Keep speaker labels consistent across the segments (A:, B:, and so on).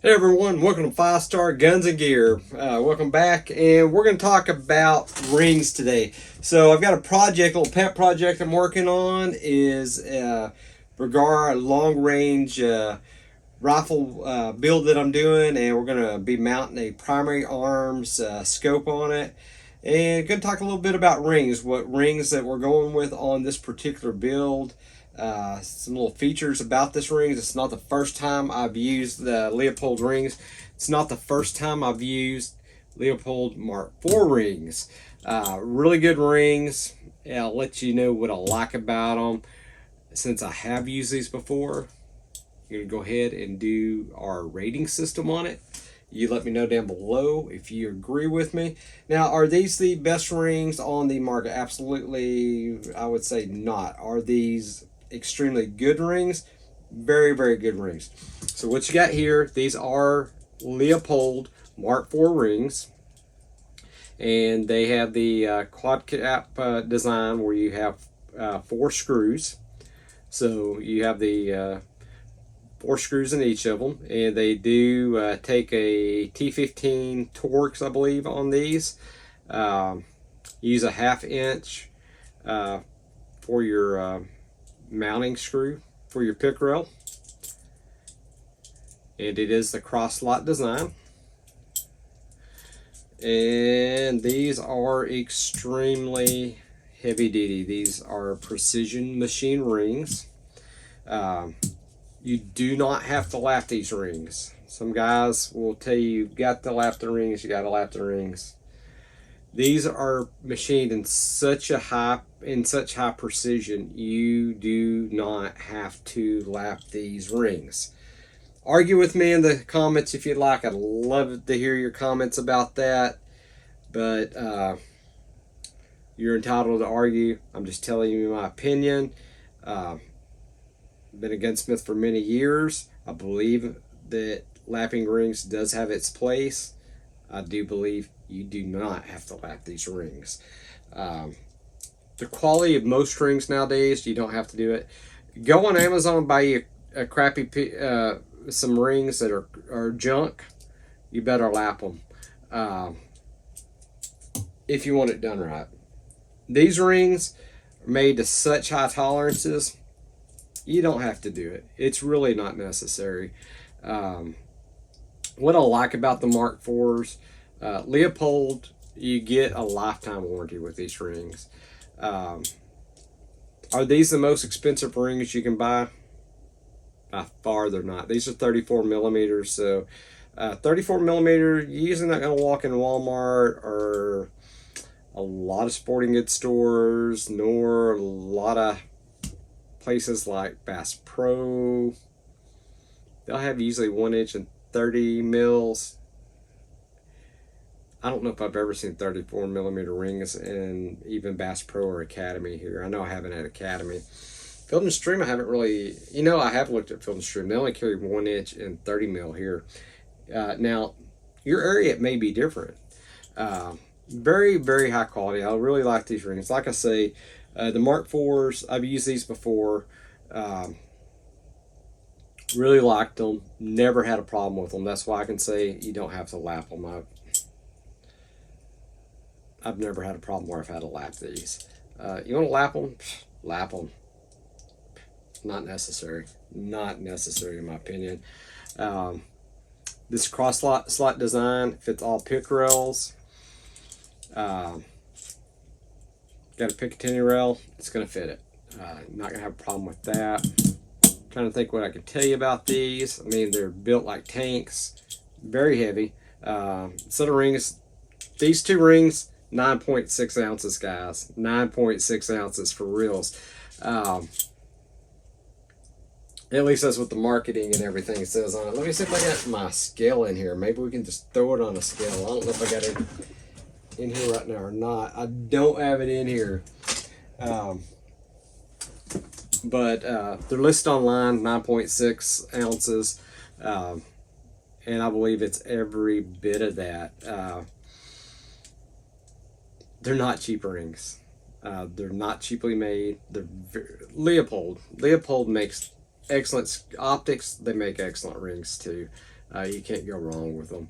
A: Hey everyone, welcome to 5 Star Guns and Gear. Welcome back, and we're going to talk about rings today. So I've got a project, a little pet project I'm working on, is regard long range rifle build that I'm doing, and we're going to be mounting a primary arms scope on it. And going to talk a little bit about rings, what rings that we're going with on this particular build. Some little features about this rings. It's not the first time I've used the Leupold rings. It's not the first time I've used Leupold Mark IV rings. Really good rings. I'll let you know what I like about them. Since I have used these before, I'm going to go ahead and do our rating system on it. You let me know down below if you agree with me. Now, are these the best rings on the market? Absolutely, I would say not. Are these extremely good rings? Very, very good rings. So what you got here, these are Leupold Mark IV rings. And they have the quad cap design where you have 4 screws. So you have the 4 screws in each of them, and they do take a T15 Torx, I believe, on these. Use a 1/2 inch for your mounting screw for your pick rail, and it is the cross slot design. And these are extremely heavy duty. These are precision machine rings. You do not have to lap these rings. Some guys will tell you you've got to lap the rings, you got to lap the rings. These are machined in such high precision, you do not have to lap these rings. Argue with me in the comments if you'd like. I'd love to hear your comments about that. But you're entitled to argue. I'm just telling you my opinion. Been a gunsmith for many years. I believe that lapping rings does have its place. I do believe you do not have to lap these rings. The quality of most rings nowadays, you don't have to do it. Go on Amazon and buy you a crappy some rings that are junk. You better lap them if you want it done right. These rings are made to such high tolerances, you don't have to do it. It's really not necessary. What I like about the Mark IVs, Leupold, you get a lifetime warranty with these rings. Are these the most expensive rings you can buy? By far they're not. These are 34 millimeters, so 34 millimeter, you're usually not going to walk in Walmart or a lot of sporting goods stores, nor a lot of places like Bass Pro. They'll have usually 1 inch and 30 mils. I don't know if I've ever seen 34 millimeter rings in even Bass Pro or Academy here. I know I haven't at Academy. Field and Stream, I haven't really, I have looked at Field and Stream. They only carry 1 inch and 30 mil here. Now, your area may be different. Very, very high quality. I really like these rings. Like I say, the Mark IVs, I've used these before. Really liked them. Never had a problem with them. That's why I can say you don't have to lap them. I've never had a problem where I've had to lap these. You want to lap them? Lap them. Not necessary. Not necessary in my opinion. This cross slot design fits all pick rails. Got a Picatinny rail, it's going to fit it. Not going to have a problem with that. Trying to think what I can tell you about these. I mean, they're built like tanks, very heavy. Set of rings, these 2 rings, 9.6 ounces, guys. 9.6 ounces for reals. At least that's what the marketing and everything says on it. Let me see if I got my scale in here. Maybe we can just throw it on a scale. I don't know if I got it in here right now or not. I don't have it in here. But they're listed online, 9.6 ounces. And I believe it's every bit of that. They're not cheap rings. They're not cheaply made. They're Leupold. Leupold makes excellent optics. They make excellent rings too. You can't go wrong with them.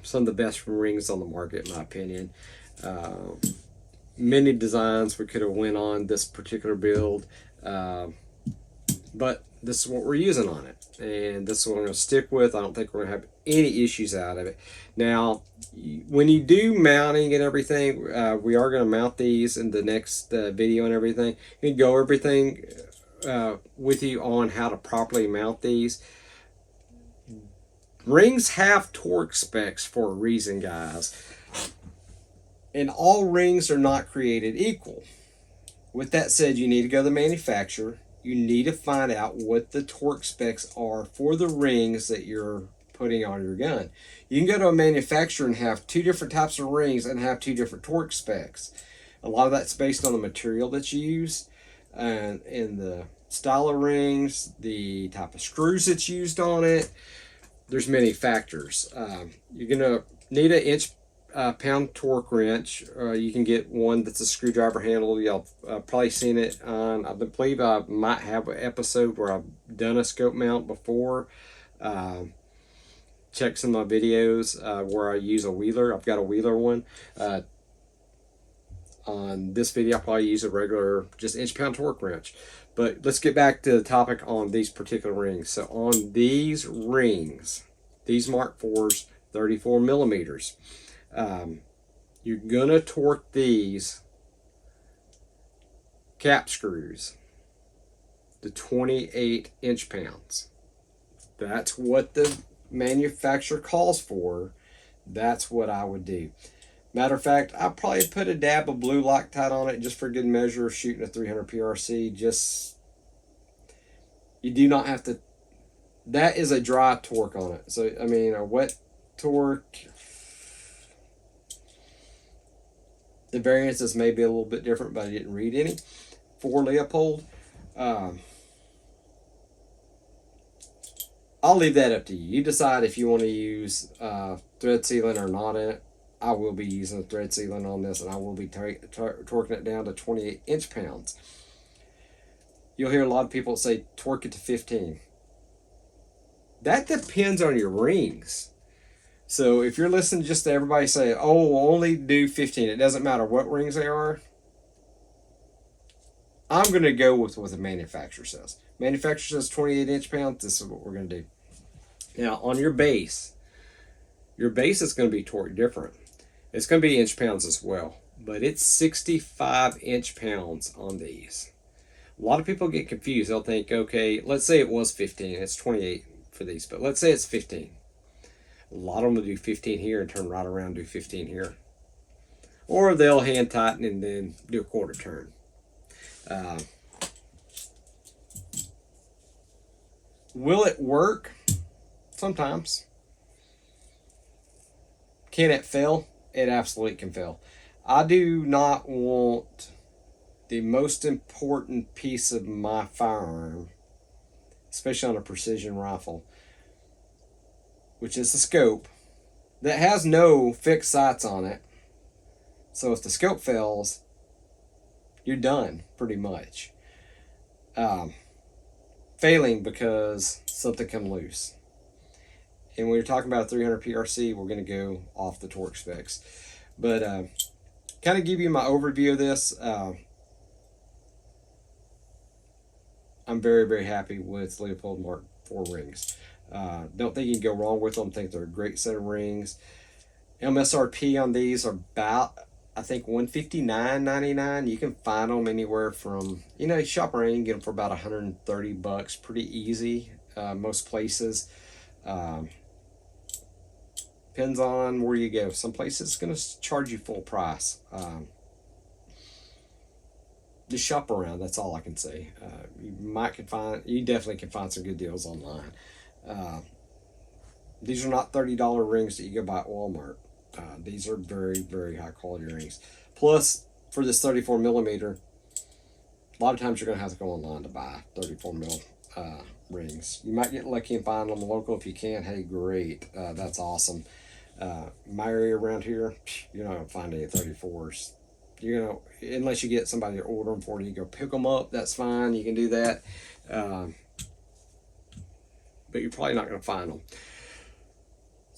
A: Some of the best rings on the market, in my opinion. Many designs we could have went on this particular build, but this is what we're using on it, and this is what I'm going to stick with. I don't think we're going to have any issues out of it. Now, when you do mounting and everything, we are going to mount these in the next video and everything. You can go everything with you on how to properly mount these. Rings have torque specs for a reason, guys. And all rings are not created equal. With that said, you need to go to the manufacturer. You need to find out what the torque specs are for the rings that you're putting on your gun. You can go to a manufacturer and have two different types of rings and have two different torque specs. A lot of that's based on the material that's used and the style of rings, the type of screws that's used on it. There's many factors. You're going to need an inch pound torque wrench. You can get one that's a screwdriver handle. Y'all probably seen it on, I believe I might have an episode where I've done a scope mount before. Check some of my videos where I use a wheeler. I've got a wheeler one. On this video I'll probably use a regular just inch pound torque wrench. But let's get back to the topic on these particular rings. So on these rings, these Mark IVs, 34 millimeters, you're gonna torque these cap screws to 28 inch pounds. That's what the manufacturer calls for. That's what I would do. Matter of fact, I probably put a dab of blue Loctite on it just for good measure, shooting a 300 PRC. Just, you do not have to, that is a dry torque on it. So, I mean, a wet torque, the variances may be a little bit different, but I didn't read any. For Leupold, I'll leave that up to you. You decide if you want to use thread sealant or not in it. I will be using thread sealant on this, and I will be torquing it down to 28 inch pounds. You'll hear a lot of people say torque it to 15. That depends on your rings. So if you're listening just to everybody say, oh, we'll only do 15, it doesn't matter what rings they are, I'm going to go with what the manufacturer says. Manufacturer says 28 inch pounds, this is what we're going to do. Now, on your base is going to be torqued different. It's going to be inch pounds as well, but it's 65 inch pounds on these. A lot of people get confused. They'll think, okay, let's say it was 15. It's 28 for these, but let's say it's 15. A lot of them will do 15 here and turn right around and do 15 here. Or they'll hand tighten and then do a quarter turn. Will it work? Sometimes. Can it fail? It absolutely can fail. I do not want the most important piece of my firearm, especially on a precision rifle, which is the scope, that has no fixed sights on it. So if the scope fails, you're done pretty much. Failing because something come loose. And when you're talking about a 300 PRC, we're going to go off the torque specs. But kind of give you my overview of this. I'm very, very happy with Leupold Mark IV rings. Don't think you can go wrong with them. Think they're a great set of rings. MSRP on these are about, I think, $159.99. You can find them anywhere from, you shop around, you can get them for about $130, pretty easy, most places. Depends on where you go. Some places it's going to charge you full price. Just shop around. That's all I can say. You definitely can find some good deals online. These are not $30 rings that you go buy at Walmart. These are very, very high quality rings. Plus, for this 34 millimeter, a lot of times you're going to have to go online to buy 34 mil rings. You might get lucky and find them local. If you can, hey, great. That's awesome. My area around here, you're not going to find any 34s. Unless you get somebody to order them for you, go pick them up. That's fine. You can do that. But you're probably not going to find them.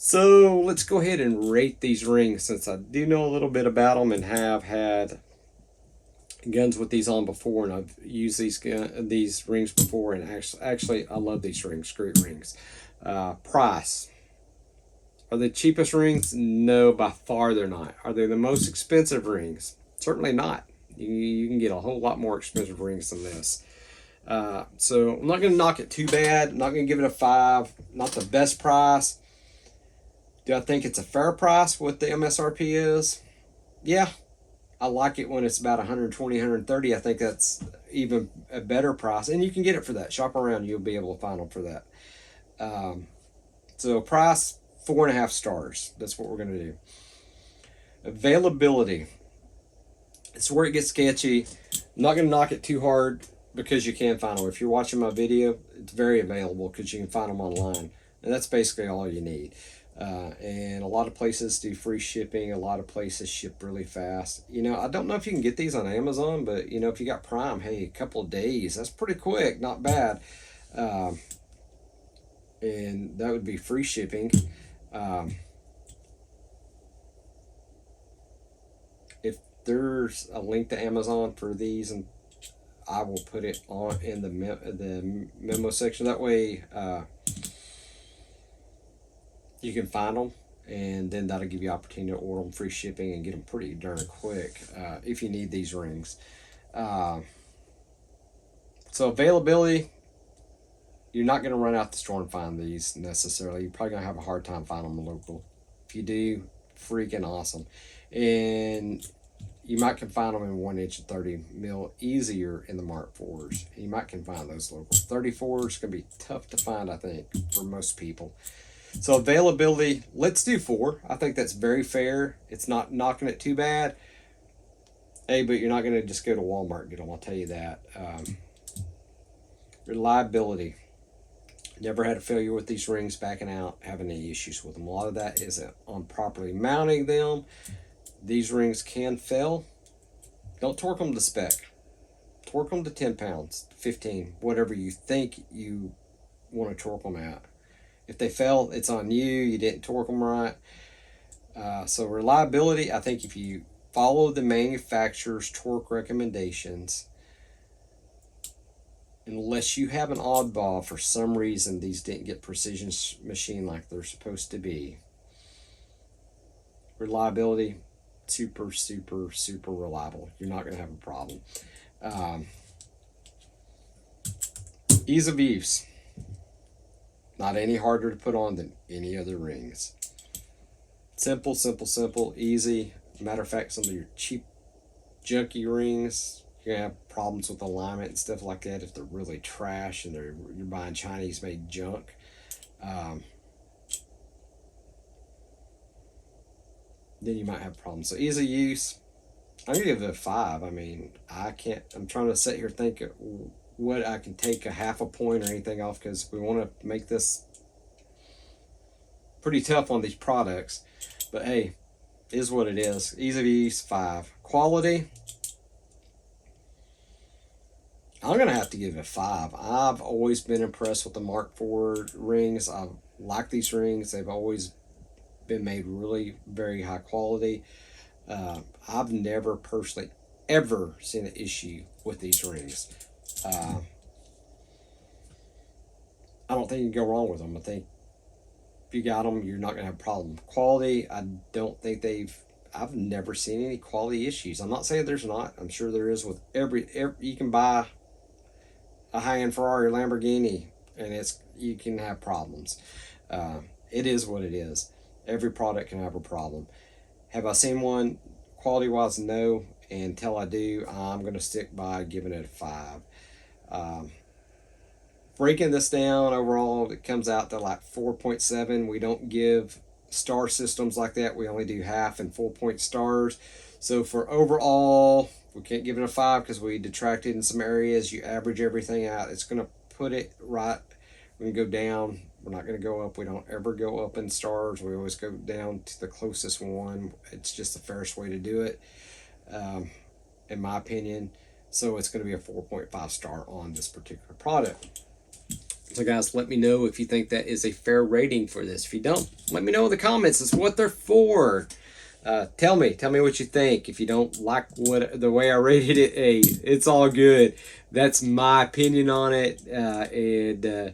A: So let's go ahead and rate these rings, since I do know a little bit about them and have had guns with these on before, and I've used these rings before, and actually I love these rings. Great rings. Price. Are they cheapest rings? No, by far they're not. Are they the most expensive rings? Certainly not. You can get a whole lot more expensive rings than this. So I'm not going to knock it too bad. I'm not going to give it a 5. Not the best price. Do I think it's a fair price what the MSRP is? Yeah. I like it when it's about 120, 130. I think that's even a better price. And you can get it for that. Shop around. You'll be able to find them for that. So price, 4.5 stars. That's what we're going to do. Availability. It's where it gets sketchy. I'm not going to knock it too hard because you can find them. If you're watching my video, it's very available because you can find them online. And that's basically all you need. And a lot of places do free shipping. A lot of places ship really fast. You know, I don't know if you can get these on Amazon, but, you know, if you got Prime, hey, a couple of days. That's pretty quick. Not bad. And that would be free shipping. If there's a link to Amazon for these, and I will put it on in the memo section. That way you can find them, and then that'll give you opportunity to order them free shipping and get them pretty darn quick if you need these rings. So availability, you're not going to run out the store and find these necessarily. You're probably going to have a hard time finding them local. If you do, freaking awesome. And you might can find them in 1" and 30 mil easier in the Mark 4s. You might can find those local. 34s going to be tough to find, I think, for most people. So availability, let's do 4. I think that's very fair. It's not knocking it too bad. Hey, but you're not going to just go to Walmart and get them, I'll tell you that. Reliability. Never had a failure with these rings backing out, having any issues with them. A lot of that is on properly mounting them. These rings can fail. Don't torque them to spec. Torque them to 10 pounds, 15, whatever you think you want to torque them at. If they fail, it's on you. You didn't torque them right. So reliability, I think if you follow the manufacturer's torque recommendations, unless you have an oddball for some reason, these didn't get precision machine like they're supposed to be. Reliability, super, super, super reliable. You're not going to have a problem. Ease of use. Not any harder to put on than any other rings. Simple, simple, simple, easy. Matter of fact, some of your cheap, junky rings, you're going to have problems with alignment and stuff like that if they're really trash and you're buying Chinese-made junk. Then you might have problems. So easy use, I'm going to give it a 5. I mean, I'm trying to sit here and think what I can take a half a point or anything off, because we want to make this pretty tough on these products. But hey, is what it is. Ease of use, 5. Quality, I'm going to have to give it a 5. I've always been impressed with the Mark 4 rings. I like these rings. They've always been made really very high quality. I've never personally ever seen an issue with these rings. I don't think you can go wrong with them. I think if you got them, you're not going to have a problem. Quality, I don't think I've never seen any quality issues. I'm not saying there's not. I'm sure there is with every you can buy a high-end Ferrari or Lamborghini, and you can have problems. It is what it is. Every product can have a problem. Have I seen one quality-wise? No. And until I do, I'm going to stick by giving it a 5. Breaking this down overall, it comes out to like 4.7. We don't give star systems like that. We only do half and full-point stars. So for overall, we can't give it a 5 because we detracted in some areas. You average everything out, it's going to put it right. We're going to go down. We're not going to go up. We don't ever go up in stars. We always go down to the closest one. It's just the fairest way to do it, in my opinion. So it's going to be a 4.5 star on this particular product. So guys, let me know if you think that is a fair rating for this. If you don't, let me know in the comments. It's what they're for. Tell me what you think. If you don't like the way I rated it, hey, it's all good. That's my opinion on it, and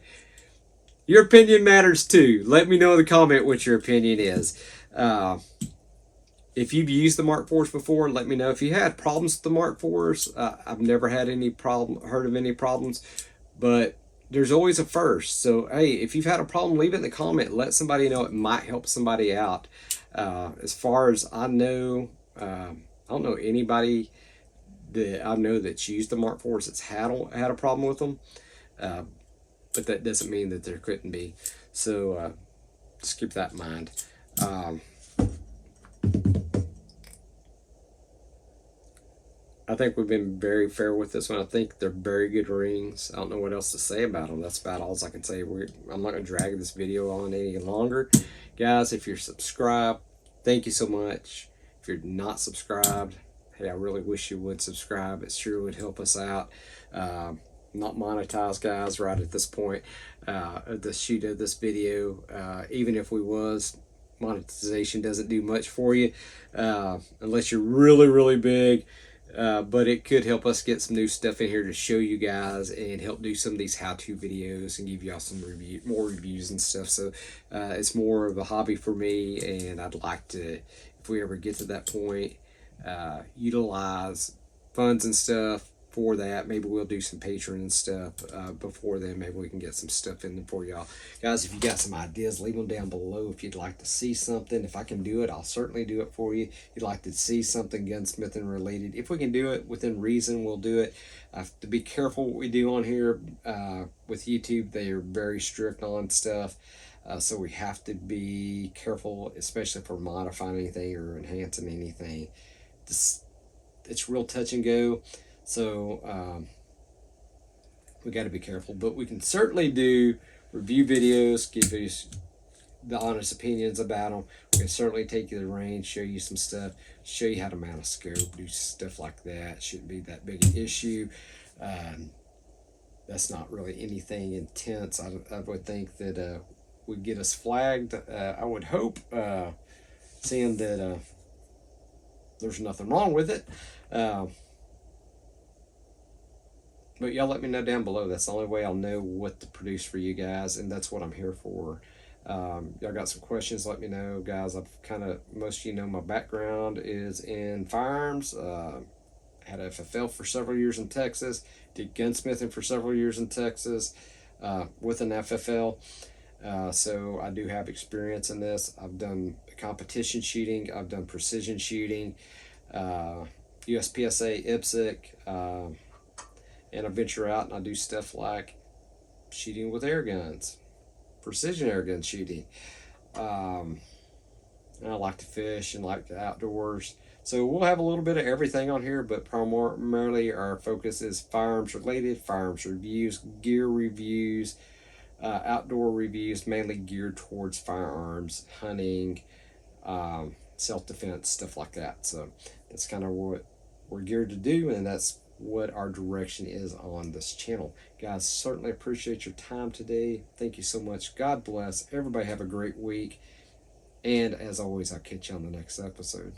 A: your opinion matters too. Let me know in the comment what your opinion is. If you've used the Mark IVs before, let me know if you had problems with the Mark IVs. I've never had any heard of any problems, but there's always a first. So hey, if you've had a problem, leave it in the comment. Let somebody know. It might help somebody out. As far as I know, I don't know anybody that I know that's used the Mark IVs that's had a problem with them. But that doesn't mean that there couldn't be. So just keep that in mind. I think we've been very fair with this one. I think they're very good rings. I don't know what else to say about them. That's about all I can say. I'm not going to drag this video on any longer. Guys, if you're subscribed, thank you so much. If you're not subscribed, hey, I really wish you would subscribe. It sure would help us out. Not monetized, guys, right at this point of the shoot of this video. Even if we was, monetization doesn't do much for you unless you're really, really big. But it could help us get some new stuff in here to show you guys and help do some of these how-to videos and give y'all some more reviews and stuff. So it's more of a hobby for me, and I'd like to, if we ever get to that point, utilize funds and stuff for that. Maybe we'll do some Patreon and stuff before then. Maybe we can get some stuff in for y'all. Guys, if you got some ideas, leave them down below. If you'd like to see something, if I can do it, I'll certainly do it for you. If you'd like to see something gunsmithing related, if we can do it within reason, we'll do it. I have to be careful what we do on here with YouTube. They are very strict on stuff. So we have to be careful, especially if we're modifying anything or enhancing anything. It's real touch and go. So we got to be careful, but we can certainly do review videos, give you the honest opinions about them. We can certainly take you to the range, show you some stuff, show you how to mount a scope, do stuff like that. Shouldn't be that big an issue. That's not really anything intense. I would think that would get us flagged. I would hope, seeing that there's nothing wrong with it. But y'all let me know down below. That's the only way I'll know what to produce for you guys, and that's what I'm here for. Y'all got some questions, let me know. Guys, most of you know my background is in firearms. Had a FFL for several years in Texas. Did gunsmithing for several years in Texas with an FFL. So I do have experience in this. I've done competition shooting. I've done precision shooting, USPSA, IPSC, and I venture out and I do stuff like shooting with air guns, precision air gun shooting. And I like to fish and like the outdoors. So we'll have a little bit of everything on here, but primarily our focus is firearms related, firearms reviews, gear reviews, outdoor reviews, mainly geared towards firearms, hunting, self-defense, stuff like that. So that's kind of what we're geared to do, and that's what our direction is on this channel. Guys, certainly appreciate your time today. Thank you so much. God bless. Everybody have a great week. And as always, I'll catch you on the next episode.